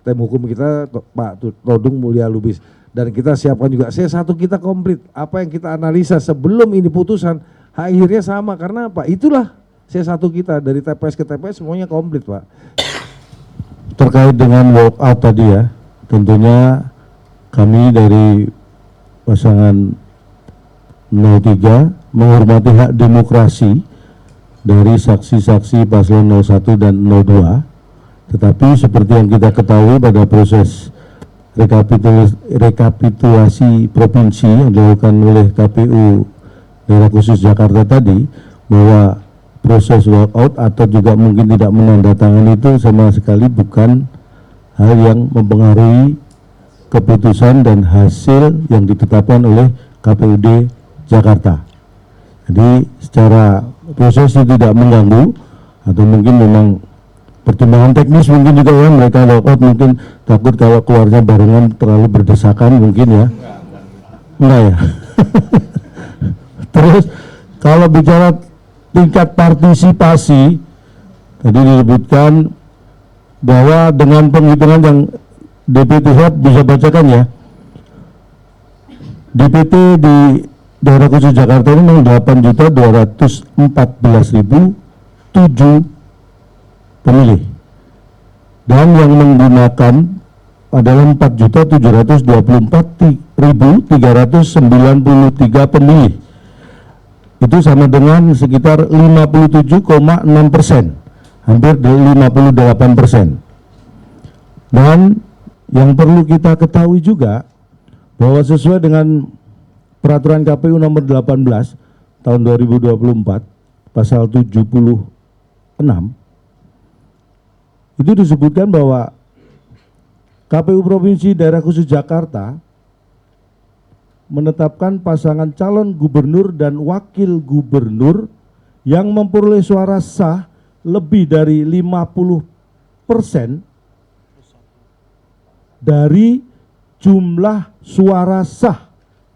tim hukum kita Pak Todung Mulya Lubis, dan kita siapkan juga C1 kita komplit. Apa yang kita analisa sebelum ini putusan akhirnya sama, karena apa? Itulah C1 kita dari TPS ke TPS semuanya komplit, Pak. Terkait dengan walkout tadi ya, tentunya kami dari pasangan 03 menghormati hak demokrasi dari saksi-saksi paslon 01 dan 02, tetapi seperti yang kita ketahui pada proses rekapitulasi provinsi yang dilakukan oleh KPU Daerah Khusus Jakarta tadi, bahwa proses walkout atau juga mungkin tidak menandatangani itu sama sekali bukan hal yang mempengaruhi keputusan dan hasil yang ditetapkan oleh KPUD Jakarta. Jadi secara proses itu tidak mengganggu, atau mungkin memang pertimbangan teknis mungkin juga ya, mereka walkout mungkin takut kalau keluarnya barengan terlalu berdesakan mungkin ya. Enggak ya. Terus kalau bicara tingkat partisipasi, tadi disebutkan bahwa dengan penghitungan yang DPT bisa bacakan ya, DPT di Daerah Khusus Jakarta ini memang 8.214.007 pemilih, dan yang menggunakan adalah 4.724.393 pemilih. Itu sama dengan sekitar 57,6%, hampir 58%. Dan yang perlu kita ketahui juga bahwa sesuai dengan Peraturan KPU nomor 18 tahun 2024 pasal 76 itu disebutkan bahwa KPU Provinsi Daerah Khusus Jakarta menetapkan pasangan calon gubernur dan wakil gubernur yang memperoleh suara sah lebih dari 50% dari jumlah suara sah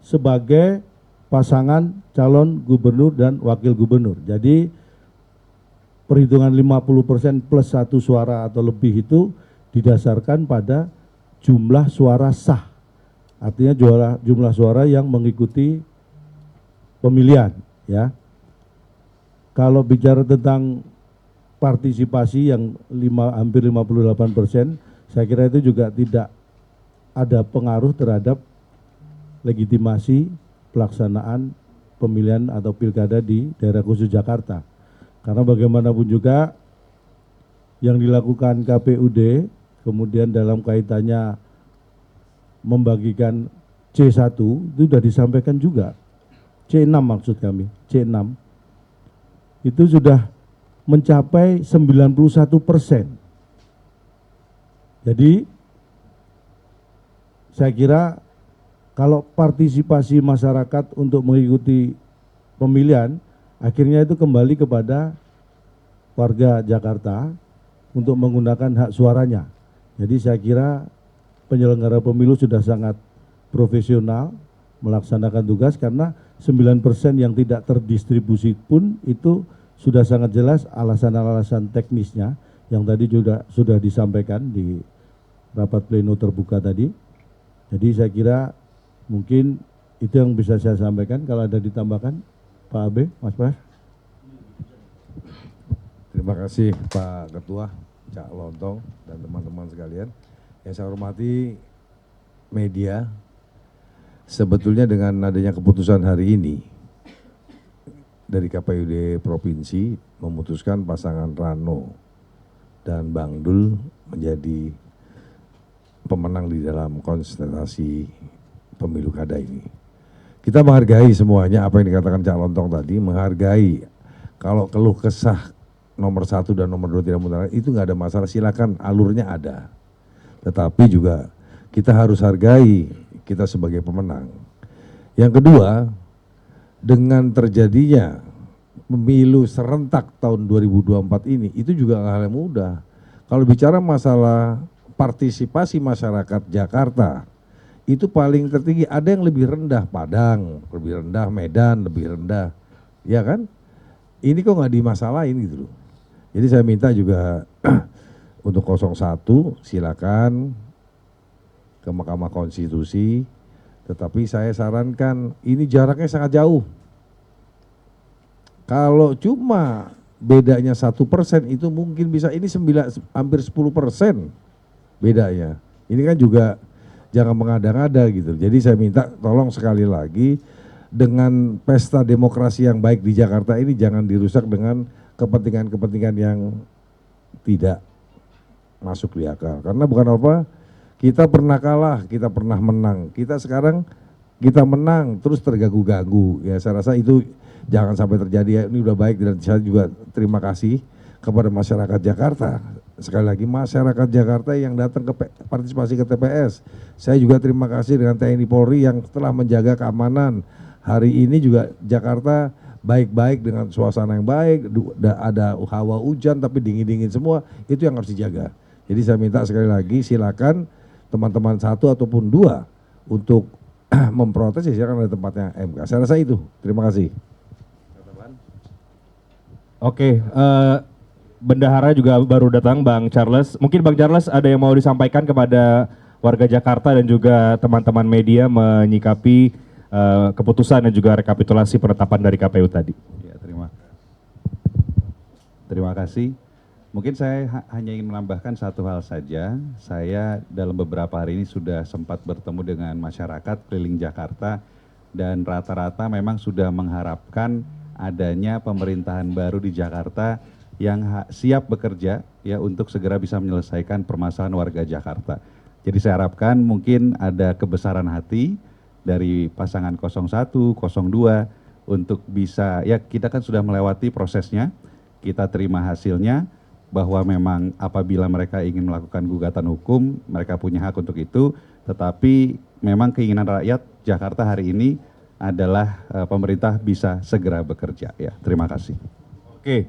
sebagai pasangan calon gubernur dan wakil gubernur. Jadi perhitungan 50% plus 1 suara atau lebih itu didasarkan pada jumlah suara sah. Artinya jumlah suara yang mengikuti pemilihan ya. Kalau bicara tentang partisipasi yang hampir 58%, saya kira itu juga tidak ada pengaruh terhadap legitimasi pelaksanaan pemilihan atau pilkada di Daerah Khusus Jakarta. Karena bagaimanapun juga yang dilakukan KPUD, kemudian dalam kaitannya membagikan C1 itu sudah disampaikan juga. C6 maksud kami, C6 itu sudah mencapai 91%. Jadi saya kira kalau partisipasi masyarakat untuk mengikuti pemilihan, akhirnya itu kembali kepada warga Jakarta untuk menggunakan hak suaranya. Jadi saya kira penyelenggara pemilu sudah sangat profesional melaksanakan tugas, karena 9% yang tidak terdistribusi pun itu sudah sangat jelas alasan-alasan teknisnya yang tadi juga sudah disampaikan di rapat pleno terbuka tadi. Jadi saya kira mungkin itu yang bisa saya sampaikan. Kalau ada ditambahkan, Pak Abe, Mas Pras. Terima kasih Pak Ketua, Cak Lontong, dan teman-teman sekalian. Yang saya hormati media, sebetulnya dengan adanya keputusan hari ini dari KPUD Provinsi memutuskan pasangan Rano dan Bang Dul menjadi pemenang di dalam konsentrasi pemilu kada ini. Kita menghargai semuanya apa yang dikatakan Cak Lontong tadi, menghargai kalau keluh kesah nomor 1 dan nomor 2 tidak mutlak itu nggak ada masalah, silakan, alurnya ada. Tetapi juga kita harus hargai kita sebagai pemenang. Yang kedua, dengan terjadinya pemilu serentak tahun 2024 ini, itu juga hal yang mudah. Kalau bicara masalah partisipasi masyarakat Jakarta, itu paling tertinggi, ada yang lebih rendah, Padang, lebih rendah, Medan, lebih rendah, ya kan? Ini kok nggak dimasalahin gitu loh. Jadi saya minta juga untuk 01 silakan ke Mahkamah Konstitusi, tetapi saya sarankan ini jaraknya sangat jauh. Kalau cuma bedanya 1% itu mungkin bisa, ini hampir 10% bedanya. Ini kan juga jangan mengada-ngada gitu. Jadi saya minta tolong sekali lagi, dengan pesta demokrasi yang baik di Jakarta ini jangan dirusak dengan kepentingan-kepentingan yang tidak masuk di akal. Karena bukan apa, kita pernah kalah, kita pernah menang. Kita sekarang kita menang terus terganggu-ganggu. Ya saya rasa itu jangan sampai terjadi ya. Ini udah baik, dan saya juga terima kasih kepada masyarakat Jakarta. Sekali lagi masyarakat Jakarta yang datang ke partisipasi ke TPS. Saya juga terima kasih dengan TNI Polri yang telah menjaga keamanan. Hari ini juga Jakarta baik-baik dengan suasana yang baik, ada hawa hujan tapi dingin-dingin semua, itu yang harus dijaga. Jadi saya minta sekali lagi silakan teman-teman 1 ataupun 2 untuk memprotes, ya silakan ada tempatnya MK. Saya rasa itu. Terima kasih. Oke, Bendahara juga baru datang, Bang Charles. Mungkin Bang Charles ada yang mau disampaikan kepada warga Jakarta dan juga teman-teman media menyikapi keputusan dan juga rekapitulasi penetapan dari KPU tadi. Ya, terima kasih. Mungkin saya hanya ingin menambahkan satu hal saja. Saya dalam beberapa hari ini sudah sempat bertemu dengan masyarakat keliling Jakarta, dan rata-rata memang sudah mengharapkan adanya pemerintahan baru di Jakarta yang siap bekerja ya untuk segera bisa menyelesaikan permasalahan warga Jakarta. Jadi saya harapkan mungkin ada kebesaran hati dari pasangan 01, 02 untuk bisa, ya kita kan sudah melewati prosesnya, kita terima hasilnya, bahwa memang apabila mereka ingin melakukan gugatan hukum, mereka punya hak untuk itu, tetapi memang keinginan rakyat Jakarta hari ini adalah pemerintah bisa segera bekerja. Ya, terima kasih. Oke,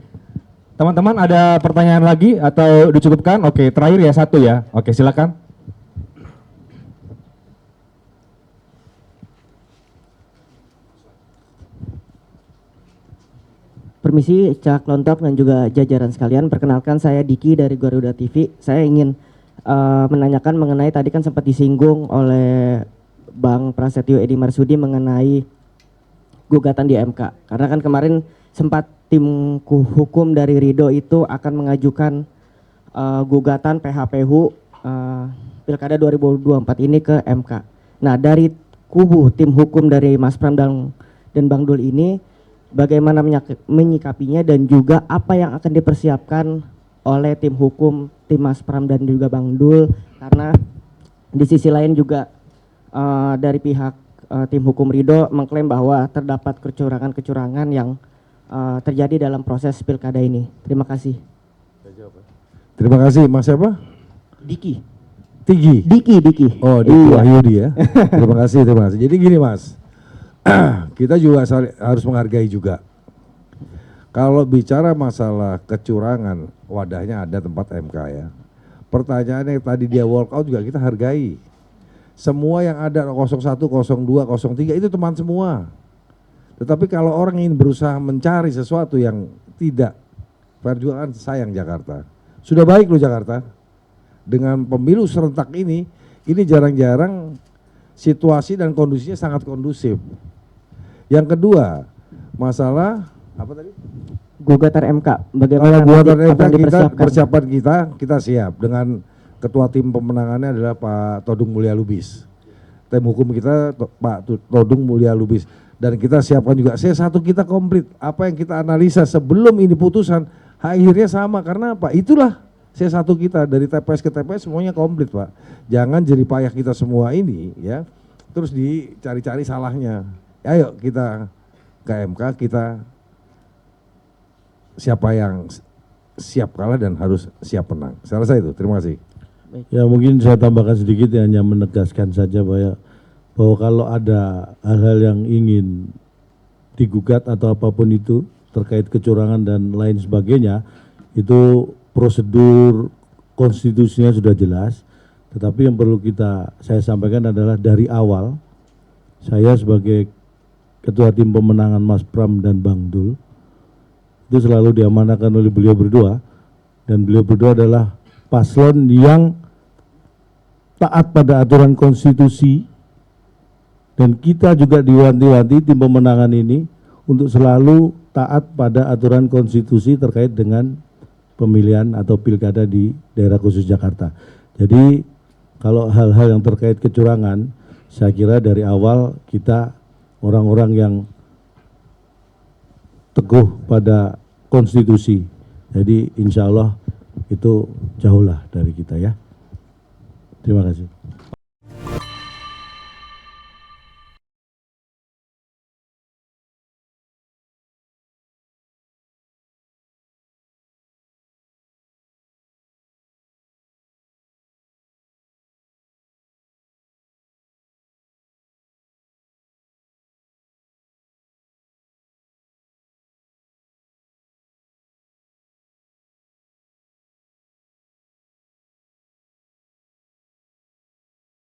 teman-teman ada pertanyaan lagi atau dicukupkan? Oke, terakhir ya, 1 ya. Oke, silakan. Permisi Cak Lontok dan juga jajaran sekalian, perkenalkan saya Diki dari Garuda TV. Saya ingin menanyakan mengenai tadi kan sempat disinggung oleh Bang Prasetyo Edi Marsudi mengenai gugatan di MK. Karena kan kemarin sempat tim hukum dari Ridho itu akan mengajukan gugatan PHPU Pilkada 2024 ini ke MK. Nah, dari kubu tim hukum dari Mas Pram dan Bang Dul ini, bagaimana menyikapinya dan juga apa yang akan dipersiapkan oleh tim hukum, tim Mas Pram dan juga Bang Dul, karena di sisi lain juga dari pihak tim hukum Ridho mengklaim bahwa terdapat kecurangan-kecurangan yang terjadi dalam proses pilkada ini. Terima kasih. Terima kasih, Mas siapa? Diki. Diki. Oh, Diki Iya. Wahyudi ya. Terima kasih. Jadi gini Mas, kita juga harus menghargai juga. Kalau bicara masalah kecurangan, wadahnya ada tempat MK ya. Pertanyaannya tadi dia walk out juga kita hargai. Semua yang ada 01, 02, 03 itu teman semua. Tetapi kalau orang ingin berusaha mencari sesuatu yang tidak fair juga kan sayang Jakarta. Sudah baik loh Jakarta. Dengan pemilu serentak ini jarang-jarang situasi dan kondisinya sangat kondusif. Yang kedua, masalah apa tadi? Gugatan MK. Kalau Bagaimana gugatan nanti MK akan dipersiapkan? persiapan kita siap dengan ketua tim pemenangannya adalah Pak Todung Mulya Lubis. Tim hukum kita Pak Todung Mulya Lubis, dan kita siapkan juga C1 kita komplit. Apa yang kita analisa sebelum ini putusan akhirnya sama, karena apa? Itulah C1 kita dari TPS ke TPS semuanya komplit Pak. Jangan jerih payah kita semua ini ya, terus dicari-cari salahnya. Ayo kita ke MK, kita siapa yang siap kalah dan harus siap menang. Saya rasa itu. Terima kasih. Ya mungkin saya tambahkan sedikit ya, hanya menegaskan saja bahwa kalau ada hal-hal yang ingin digugat atau apapun itu terkait kecurangan dan lain sebagainya, itu prosedur konstitusinya sudah jelas. Tetapi yang perlu saya sampaikan adalah dari awal saya sebagai ketua tim pemenangan Mas Pram dan Bang Dul itu selalu diamanahkan oleh beliau berdua, dan beliau berdua adalah paslon yang taat pada aturan konstitusi, dan kita juga diwanti-wanti tim pemenangan ini untuk selalu taat pada aturan konstitusi terkait dengan pemilihan atau pilkada di daerah khusus Jakarta. Jadi kalau hal-hal yang terkait kecurangan, saya kira dari awal kita orang-orang yang teguh pada konstitusi. Jadi insya Allah itu jauhlah dari kita ya. Terima kasih.